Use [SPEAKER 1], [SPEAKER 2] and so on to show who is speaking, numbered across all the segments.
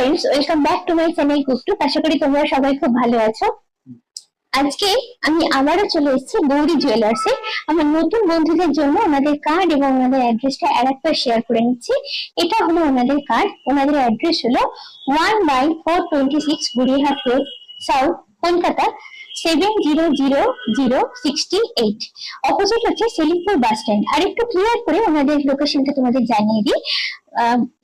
[SPEAKER 1] Friends, welcome back to my channel কুকটু। আশা করি তোমরা সবাই খুব ভালো আছো। আজকে আমি আবারও চলে এসেছি গৌরী জুয়েলার্সে। আমার নতুন বন্ধুদের জন্য ওনাদের কার্ড এবং ওনাদের অ্যাড্রেসটা আরেকবার শেয়ার করে নিচ্ছি। এটা হলো ওনাদের কার্ড। ওনাদের অ্যাড্রেস হলো 1/426 Burirhat road, south, Kolkata 700068। Opposite হচ্ছে সেলিমপুর বাস স্ট্যান্ড। আর একটু ক্লিয়ার করে ওনাদের লোকেশনটা তোমাদের জানিয়ে দিই।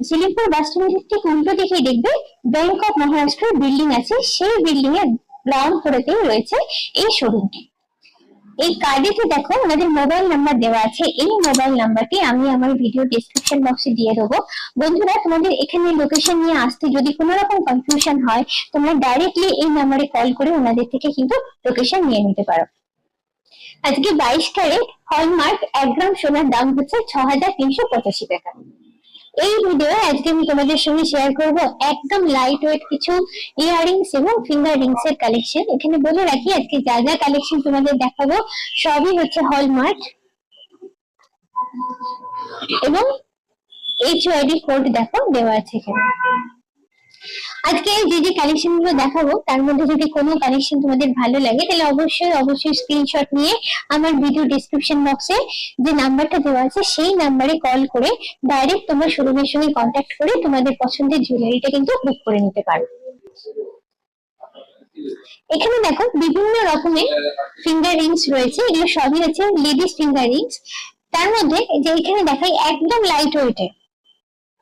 [SPEAKER 1] সেলিমপুর বাস স্ট্যান্ডের ঠিক উল্টো দিকেই দেখবে ব্যাংক অফ মহারাষ্ট্র বিল্ডিং আছে। সেই বিল্ডিং এর গ্রাউন্ড ফ্লোরেতেই রয়েছে এই শোরুমটি। এই কার্ডেতে দেখো ওনাদের মোবাইল নাম্বার দেওয়া আছে। এই মোবাইল নাম্বারটি আমি আমার ভিডিও ডেসক্রিপশন বক্সে দিয়ে দেবো। বন্ধুরা, তোমাদের এখানে লোকেশন নিয়ে আসতে যদি কোনো রকম কনফিউশন হয়, তোমরা ডাইরেক্টলি এই নাম্বারে কল করে ওনাদের থেকে কিন্তু লোকেশন নিয়ে নিতে পারো। আজকে 22 ক্যারেট হলমার্ক 1 গ্রাম সোনার দাম হচ্ছে 6385 টাকা। এই ভিডিও আজকে আমি তোমাদের সঙ্গে শেয়ার করব একদম লাইট ওয়েট কিছু ইয়াররিংস এবং ফিঙ্গার রিংস এর কালেকশন। এখানে বলে রাখি, আজকে যা যা কালেকশন তোমাদের দেখাবো সবই হচ্ছে হলমার্ক এবং HYD কোড দেখো দেওয়া আছে এখানে। আজকে যে যে কালেকশন গুলো দেখাবো তার মধ্যে যদি কোনো কালেকশন তোমাদের ভালো লাগে তাহলে অবশ্যই স্ক্রিনশট নিয়ে আমার ভিডিও ডেসক্রিপশন বক্সে যে নাম্বারটা দেওয়া আছে সেই নাম্বারে কল করে ডাইরেক্ট তোমার শোরুমের সঙ্গে কন্ট্যাক্ট করে তোমাদের পছন্দের জুয়েলারিটা কিন্তু বুক করে নিতে পারো। এখানে দেখো বিভিন্ন রকমের ফিঙ্গার রিংস রয়েছে। এগুলো সবই আছে লেডিস ফিঙ্গার রিংস। তার মধ্যে যে এখানে দেখাই একদম লাইট ওয়েটের,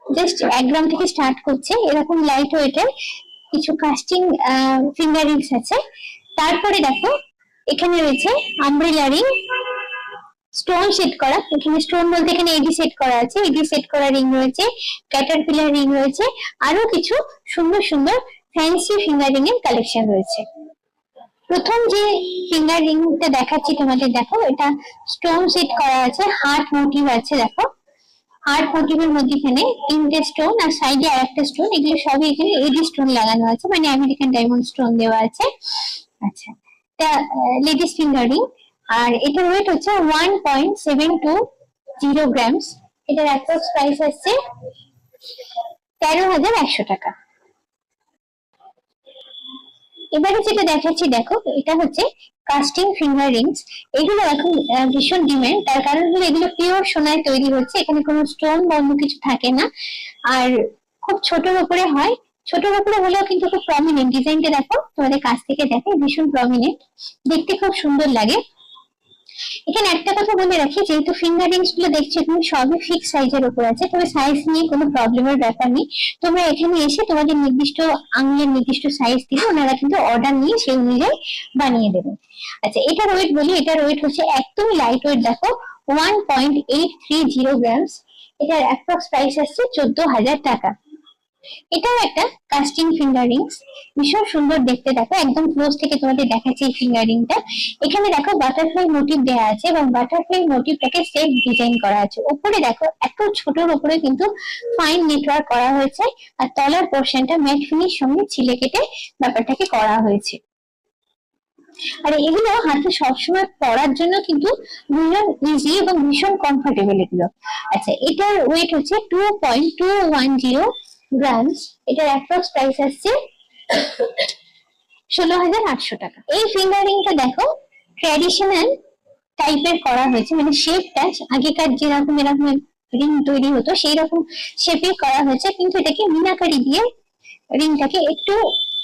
[SPEAKER 1] জাস্ট 1 গ্রাম থেকে স্টার্ট করছে এরকম লাইট ওয়েটের কিছু কাস্টিং ফিঙ্গার রিংস আছে। তারপরে দেখো এখানে রয়েছে আমব্রেলা রিং, স্টোন সেট করা। এখানে স্টোন বলতে এখানে এডি সেট করা আছে, এডি সেট করা রিং রয়েছে, ক্যাটারপিলার রিং রয়েছে, আরো কিছু সুন্দর সুন্দর ফ্যান্সি ফিঙ্গার রিং এর কালেকশন রয়েছে। প্রথম যে ফিঙ্গার রিংটা দেখাচ্ছি তোমাদের, দেখো এটা স্টোন সেট করা আছে, হার্ট মোটিভ আছে। দেখো হার্ট মোটিভের মধ্যে এখানে 3টে স্টোন আর সাইডে আরেকটা স্টোন, এগুলো সবই এখানে এডি স্টোন লাগানো আছে, মানে আমেরিকান ডায়মন্ড স্টোন দেওয়া আছে। আচ্ছা, এটা লেডিস ফিঙ্গার রিং আর এটার ওয়েট হচ্ছে 1.720 গ্রামস। এটার অ্যাপ্রক্স প্রাইস আসছে 13,100 টাকা। এবারে যেটা দেখাচ্ছি দেখো, এটা হচ্ছে কাস্টিং ফিঙ্গার রিংস। এগুলো এখন ভীষণ ডিমান্ড, তার কারণ হলো এগুলো পিওর সোনায় তৈরি হচ্ছে, এখানে কোনো স্টোন বন্ধ কিছু থাকে না, আর খুব ছোটর উপরে হয়। ছোটর উপরে হলেও কিন্তু খুব প্রমিনেন্ট। ডিজাইনটা দেখো, তোমাদের কাছ থেকে দেখো, ভীষণ প্রমিনেন্ট, দেখতে খুব সুন্দর লাগে। এখানে একটা কথা বলে রাখি, যেহেতু ফিঙ্গার রিংস গুলো দেখছো এখানে সবই ফিক্স সাইজের উপর আছে, তবে সাইজ নিয়ে কোনো প্রবলেমের ব্যাপার নেই। তোমরা এখানে এসে তোমাদের নির্দিষ্ট আঙুলের নির্দিষ্ট সাইজ দিলে ওনারা কিন্তু অর্ডার নিয়ে সেই অনুযায়ী বানিয়ে দেবেন। আচ্ছা, এটার ওয়েট বলি, এটার ওয়েট হচ্ছে একদম লাইট ওয়েট। দেখো 1.830 গ্রামস। এটার অ্যাপ্রক্স প্রাইস আসছে 14,000 টাকা। এটাও একটা কাস্টিং ফিঙ্গার রিংস, ভীষণ সুন্দর দেখতে। দেখো একদম ক্লোজ থেকে তোমাদের দেখাচ্ছি এই ফিঙ্গার রিংটা। এখানে দেখো বাটারফ্লাই মোটিভ দেওয়া আছে এবং বাটারফ্লাই মোটিভটাকে সেট ডিজাইন করা আছে। উপরে দেখো এত ছোটর উপরে কিন্তু ফাইন নেটওয়ার্ক করা হয়েছে, আর তলার পোর্শনটা ম্যাট ফিনিশ সঙ্গে ছিলে কেটে ব্যাপারটাকে করা হয়েছে। আর এগুলো হাতে সবসময় পরার জন্য কিন্তু ভীষণ ইজি এবং ভীষণ কমফোর্টেবল এগুলো। আচ্ছা, এটার ওয়েট হচ্ছে 2.210 গ্রামস। এটার অ্যাপ্রক্স প্রাইস আসছে 16,800 টাকা। এই ফিঙ্গার রিংটা দেখো ট্র্যাডিশনাল টাইপের করা হয়েছে, মানে শেপটা আগেকার যেরকম এরকম রিং তৈরি হতো সেই রকম শেপে করা হয়েছে, কিন্তু এটাকে মিনাকারি দিয়ে রিংটাকে একটু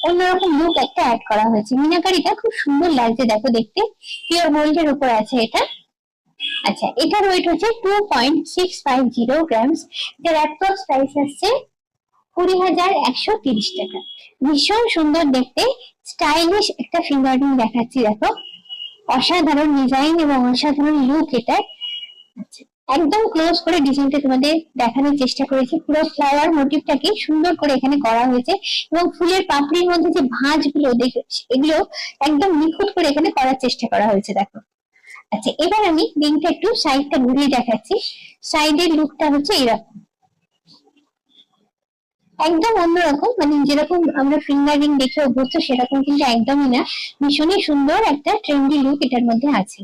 [SPEAKER 1] অন্যরকম লুক একটা অ্যাড করা হয়েছে। মিনাকারিটা খুব সুন্দর লাগছে দেখো দেখতে, পিওর গোল্ডের উপর আছে এটা। আচ্ছা, এটার ওয়েট হচ্ছে 2.650 গ্রামস। এর অ্যাপ্রক্স প্রাইস আসছে 20,130 টাকা। ভীষণ সুন্দর দেখতে, স্টাইলিশ একটা ফিঙ্গার রিং দেখাচ্ছি। দেখো অসাধারণ ডিজাইন এবং অসাধারণ লুক এটা। একদম ক্লোজ করে ডিজাইনটা তোমাদের দেখানোর চেষ্টা করেছি। পুরো ফ্লাওয়ার মোটিভটাকে সুন্দর করে এখানে করা হয়েছে এবং ফুলের পাপড়ির মধ্যে যে ভাঁজগুলো এগুলো একদম নিখুঁত করে এখানে করার চেষ্টা করা হয়েছে। দেখো আচ্ছা, এবার আমি রিংটা একটু সাইডটা ঘুরিয়ে দেখাচ্ছি। সাইডের লুকটা হচ্ছে এরকম, একদম অন্যরকম, মানে যেরকম আমরা ফিঙ্গার রিং দেখে অভ্যস্ত সেরকম কিন্তু একদমই না। ভীষণই সুন্দর একটা ট্রেন্ডি লুক এটার মধ্যে আছে।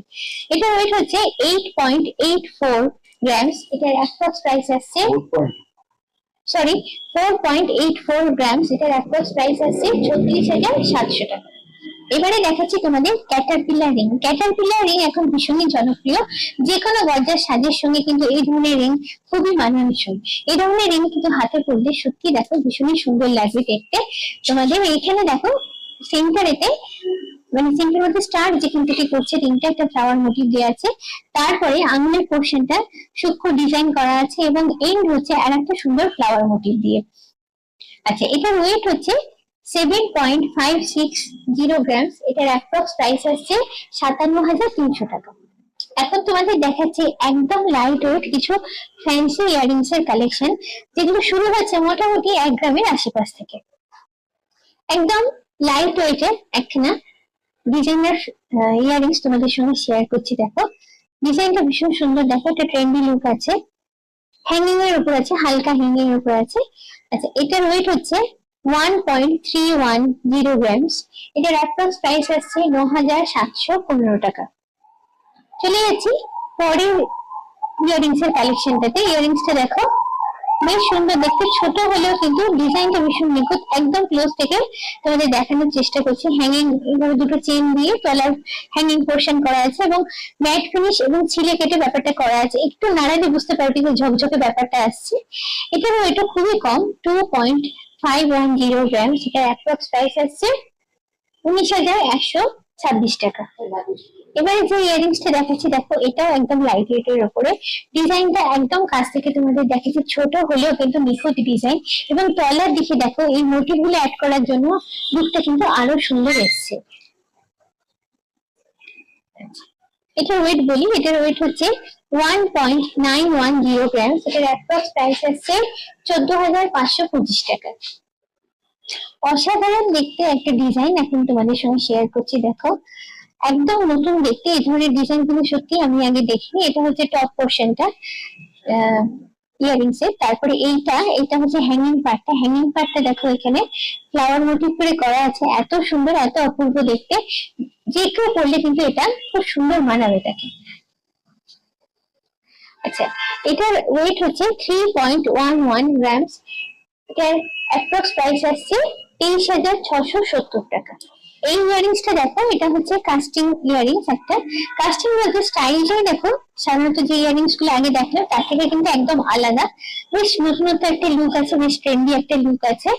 [SPEAKER 1] এটার ওয়েট হচ্ছে 8.84 গ্রামস। এটার অ্যাপ্রক্স প্রাইস আসছে সরি 4.84 গ্রামস, এটার অ্যাপ্রক্স প্রাইস আছে 36,700 টাকা। এবারে দেখাচ্ছি তোমাদের ক্যাটারপিলার রিং। ক্যাটারপিলার রিং এখন ভীষণই জনপ্রিয়, যে কোনো গর্জার সাজের সঙ্গে কিন্তু এই ধরনের রিং খুবই মানানসই। এই ধরনের রিং কিন্তু হাতে পরলে সত্যি দেখো ভীষণই সুন্দর লাগবে দেখতে। তোমাদের এইখানে দেখো সেন্টারেতে মানে সেন্টারের মধ্যে স্টার যেখান থেকে করছে রিংটা একটা ফ্লাওয়ার মোটিভ দেওয়া আছে, তারপরে আঙুলের পোর্শনটা সূক্ষ্ম ডিজাইন করা আছে এবং এন্ড হচ্ছে আর একটা সুন্দর ফ্লাওয়ার মোটিভ দিয়ে। আচ্ছা, এটার ওয়েট হচ্ছে 7.560 গ্রামস, এটার অ্যাপ্রক্স প্রাইস আসছে 57,300 টাকা। এখন তোমাদের দেখাচ্ছি একদম লাইট ওয়েট কিছু ফ্যান্সি ইয়ারিংস এর কালেকশন, যেগুলো শুরু হচ্ছে মোটামুটি 1 গ্রামের আশেপাশ থেকে। একদম লাইট ওয়েটের একখানা ডিজাইনার ইয়ারিংস তোমাদের সঙ্গে শেয়ার করছি। দেখো ডিজাইনটা ভীষণ সুন্দর, দেখো একটা ট্রেন্ডি লুক আছে, হ্যাঙ্গিং এর উপর আছে, হালকা হ্যাঙ্গিং এর উপর আছে। আচ্ছা, এটার ওয়েট হচ্ছে 1.310 গ্রামস, এটার অ্যাপ্রক্স প্রাইস আসছে 9,715 টাকা। চলে যাচ্ছি পরের ইয়ারিংস এর কালেকশনটাতে। ইয়ারিংসটা দেখো বেশ সুন্দর দেখতে, ছোট হলেও কিন্তু ডিজাইনটা ভীষণ নিখুঁত। একদম ক্লোজ থেকে তোমাদের দেখানোর চেষ্টা করছি। হ্যাঙ্গিং এভাবে দুটো চেন দিয়ে তলার হ্যাঙ্গিং পোর্শন করা আছে এবং ম্যাট ফিনিশ এবং ছিলে কেটে ব্যাপারটা করা আছে। একটু নাড়ালে বুঝতে পারবে যে ঝকঝকে ব্যাপারটা আসছে। এটার ওয়েটও খুবই কম, 2.510 গ্রাম, সেটার অ্যাপ্রক্স প্রাইস আসছে 19,126 টাকা। এবারে যে ইয়ারিংসটা দেখাচ্ছি দেখো, এটাও একদম লাইট ওয়েট এর উপরে। ডিজাইনটা একদম কাছ থেকে তোমাদের দেখাচ্ছি, ছোট হলেও কিন্তু নিখুঁত ডিজাইন এবং তলার দিকে দেখো এই মোটিভ গুলো অ্যাড করার জন্য লুকটা কিন্তু আরো সুন্দর এসছে। এটার ওয়েট বলি, এটার ওয়েট হচ্ছে 1.910 গ্রাম, এটার অ্যাপ্রক্স প্রাইস আসছে 14,525 টাকা। অসাধারণ দেখতে একটা ডিজাইন এখন তোমাদের সঙ্গে শেয়ার করছি। দেখো একদম নতুন দেখতে, এই ধরনের ডিজাইন কিন্তু সত্যি আমি আগে দেখিনি। এটা হচ্ছে টপ পোর্শনটা ইয়ারিংস এর, তারপরে এইটা হচ্ছে হ্যাঙ্গিং পার্টটা। হ্যাঙ্গিং পার্টটা দেখো এখানে ফ্লাওয়ার মোটিভ করে করা আছে, এত সুন্দর এত অপূর্ব দেখতে, যে কেউ পরলে কিন্তু এটা খুব সুন্দর মানাবে তাকে। আচ্ছা, এটার ওয়েট হচ্ছে 3.11 গ্রামস, এটার অ্যাপ্রক্স প্রাইস আসছে 23,670 টাকা। এই ইয়ারিংসটা দেখো, এটা হচ্ছে কাস্টিং ইয়ারিংস। একটা কাস্টিং বলতে স্টাইলটাই দেখো সাধারণত যে ইয়ারিংস গুলো আগে দেখলাম তার থেকে কিন্তু একদম আলাদা, বেশ নতুনত্ব একটা লুক আছে, বেশ ট্রেন্ডি একটা লুক আছে।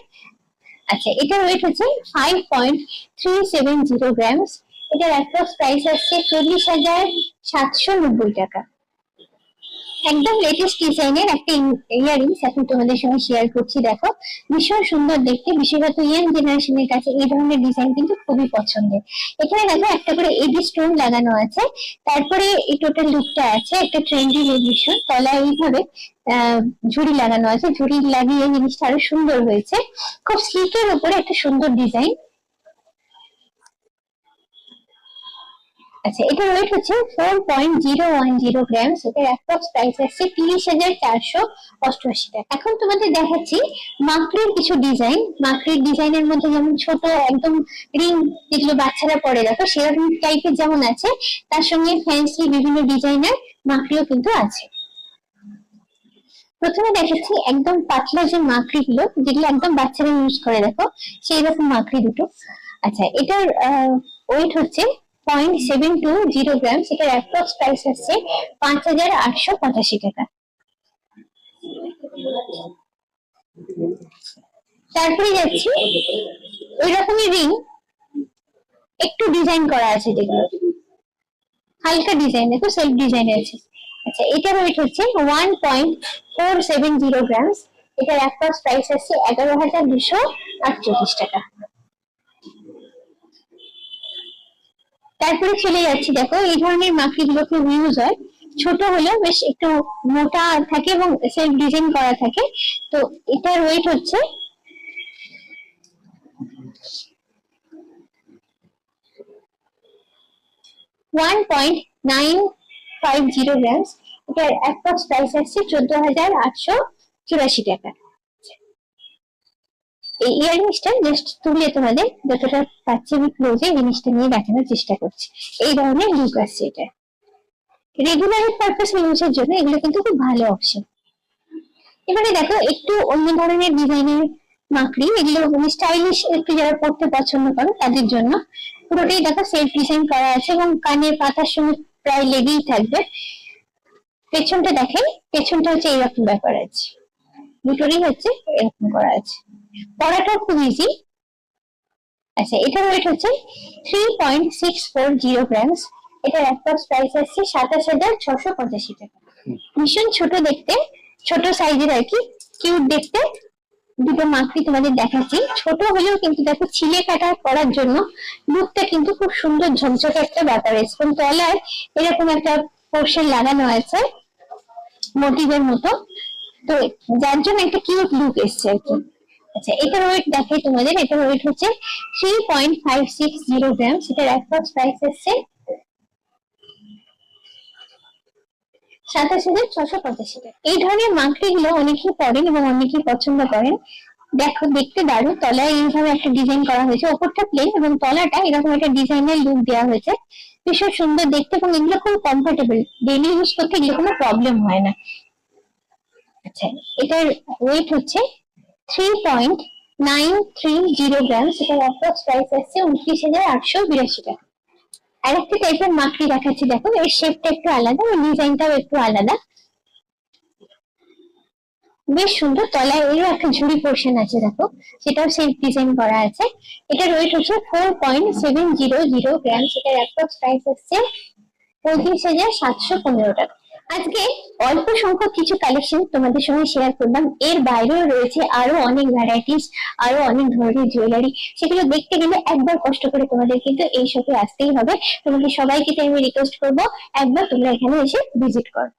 [SPEAKER 1] আচ্ছা, এটার ওয়েট হচ্ছে 5.370 গ্রামস, এটার অ্যাপ্রক্স প্রাইস আসছে 40,790 টাকা। একদম লেটেস্ট ডিজাইনের একটা ইয়ারিংস এখন তোমাদের সঙ্গে শেয়ার করছি। দেখো ভীষণ সুন্দর দেখতে, বিশেষত ইয়াং জেনারেশনের কাছে এই ধরনের ডিজাইন কিন্তু খুবই পছন্দের। এখানে দেখো একটা করে এডি স্টোন লাগানো আছে, তারপরে এই টোটাল লুকটা আছে একটা ট্রেন্ডি রেডিশন, তলায় এইভাবে ঝুড়ি লাগানো আছে, ঝুড়ি লাগিয়ে জিনিসটা আরো সুন্দর হয়েছে। খুব স্লিকের উপরে একটা সুন্দর ডিজাইন। আচ্ছা, এটার ওয়েট হচ্ছে 4.010 গ্রাম, এটার অ্যাপ্রক্স প্রাইস আসছে 30,488 টাকা। এখন তোমাদের দেখাচ্ছি মাকড়ির কিছু ডিজাইন। মাকড়ির ডিজাইনের মধ্যে যেমন ছোট একদম রিং যেগুলো বাচ্চারা পরে দেখো সেরকম টাইপের যেমন আছে, তার সঙ্গে ফ্যান্সি বিভিন্ন ডিজাইনের মাকড়িও কিন্তু আছে। প্রথমে দেখাচ্ছি একদম পাতলা যে মাকড়ি গুলো, যেগুলো একদম বাচ্চারা ইউজ করে, দেখো সেই রকম মাকড়ি দুটো। আচ্ছা, এটার ওয়েট হচ্ছে 0.720 গ্রাম, সেটার অ্যাপ্রক্স প্রাইস আসছে 5,885 টাকা। তারপরে যাচ্ছি ওই রকমই রিং একটু ডিজাইন করা আছে, যেগুলো হালকা ডিজাইন, দেখো সেলফ ডিজাইন আছে। আচ্ছা, এটার ওয়েট হচ্ছে 1.470 গ্রাম, এটার অ্যাপ্রক্স প্রাইস আসছে 11,248 টাকা। তারপরে চলে যাচ্ছি, দেখো এই ধরনের মাকড়ি গুলো খুব ইউজ হয়, ছোট হলেও বেশ একটু মোটা থাকে এবং সেলফ ডিজাইন করা থাকে। তো এটার ওয়েট হচ্ছে 1.950 গ্রাম, এটার অ্যাপ্রক্স প্রাইস আসছে 14,884 টাকা। এই ইয়ারিংসটা জাস্ট তুলে তোমাদের যতটা পাচ্ছি আমি ক্লোজে জিনিসটা নিয়ে দেখানোর চেষ্টা করছি। এই ধরনের লুক আসছে এটা। রেগুলার পারপাস ইউজের জন্য এগুলো কিন্তু খুব ভালো অপশন। এবারে দেখো একটু অন্য ধরনের ডিজাইনের মাকড়ি, এগুলো মানে স্টাইলিশ একটু যারা পড়তে পছন্দ করে তাদের জন্য। পুরোটাই দেখো সেলফ ডিজাইন করা আছে এবং কানের পাতার সঙ্গে প্রায় লেগেই থাকবে। পেছনটা দেখেন, পেছনটা হচ্ছে এরকম ব্যাপার আছে, দুটোরই হচ্ছে এরকম করা আছে। পড়াটাও খুব ইজি। আচ্ছা, এটার ওয়েট হচ্ছে 3.640 গ্রামস। এটার অ্যাপ্রক্স প্রাইস আসছে 27,685 টাকা। ভীষণ ছোট দেখতে, ছোট সাইজের আর কি, কিউট দেখতে। দুটো মাকড়ি তোমাদের দেখাচ্ছি, ছোট হলেও কিন্তু দেখো ছিলে কাটা করার জন্য লুকটা কিন্তু খুব সুন্দর ঝকঝকে একটা ব্যাপার এসে, এবং তলায় এরকম একটা পোর্শন লাগানো আছে মোটিভের মতো, তো যার জন্য একটা কিউট লুক এসছে আর কি। আচ্ছা, এটার ওয়েট দেখাই তোমাদের, এটার ওয়েট হচ্ছে 3.560 গ্রাম। সেটার অ্যাপ্রক্স প্রাইস এসছে 27,685 টাকা। এই ধরনের মাকড়ি গুলো অনেকেই পরেন এবং অনেকেই পছন্দ করেন। দেখো দেখতে দারুণ, তলায় এইভাবে একটা ডিজাইন করা হয়েছে, ওপরটা প্লেন এবং তলাটা এরকম একটা ডিজাইনের লুক দেওয়া হয়েছে, ভীষণ সুন্দর দেখতে। এবং এগুলো খুব কমফোর্টেবল, ডেইলি ইউজ করতে এগুলো কোনো প্রবলেম হয় না। আচ্ছা, এটার ওয়েট হচ্ছে 3.930 গ্রাম। সেটার অ্যাপ্রক্স প্রাইস আসছে 29,882 টাকা। আরেকটা টাইপের মাকড়ি দেখাচ্ছি, দেখো এর শেপটা একটু আলাদা, ওর ডিজাইনটাও একটু আলাদা, বেশ সুন্দর। তলায় এরও একটা ঝুড়ি পোর্শন আছে দেখো, সেটাও সেম ডিজাইন করা আছে। এটার ওয়েট হচ্ছে 4.700 গ্রাম। সেটার অ্যাপ্রক্স প্রাইস আসছে 35,715 টাকা। আজকে অল্প সংখ্যক কিছু কালেকশন তোমাদের সঙ্গে শেয়ার করলাম, এর বাইরেও রয়েছে আরো অনেক ভ্যারাইটিস, আরো অনেক ধরনের জুয়েলারি। সেগুলো দেখতে গেলে একবার কষ্ট করে তোমাদের কিন্তু এই শপে আসতেই হবে। তোমাকে সবাইকে আমি রিকোয়েস্ট করবো একবার তোমরা এখানে এসে ভিজিট করো।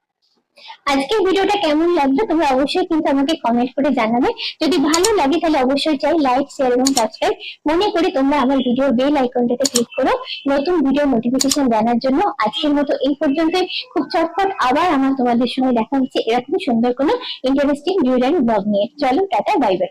[SPEAKER 1] আজকের ভিডিওটা কেমন লাগলো তোমরা অবশ্যই কিন্তু আমাকে কমেন্ট করে জানাবে। যদি ভালো লাগে তাহলে অবশ্যই চাই লাইক, শেয়ার এবং সাবস্ক্রাইব। মনে করি তোমরা আমার ভিডিও বেল আইকনটাতে ক্লিক করো নতুন ভিডিও নোটিফিকেশন জানার জন্য। আজকের মতো এই পর্যন্তই। খুব চটপট আবার আমার তোমাদের সঙ্গে দেখা হচ্ছে এরকম সুন্দর কোনো ইন্টারেস্টিং জুয়েলারি ব্লগ নিয়ে। চলো, টাটা, বাই বাই।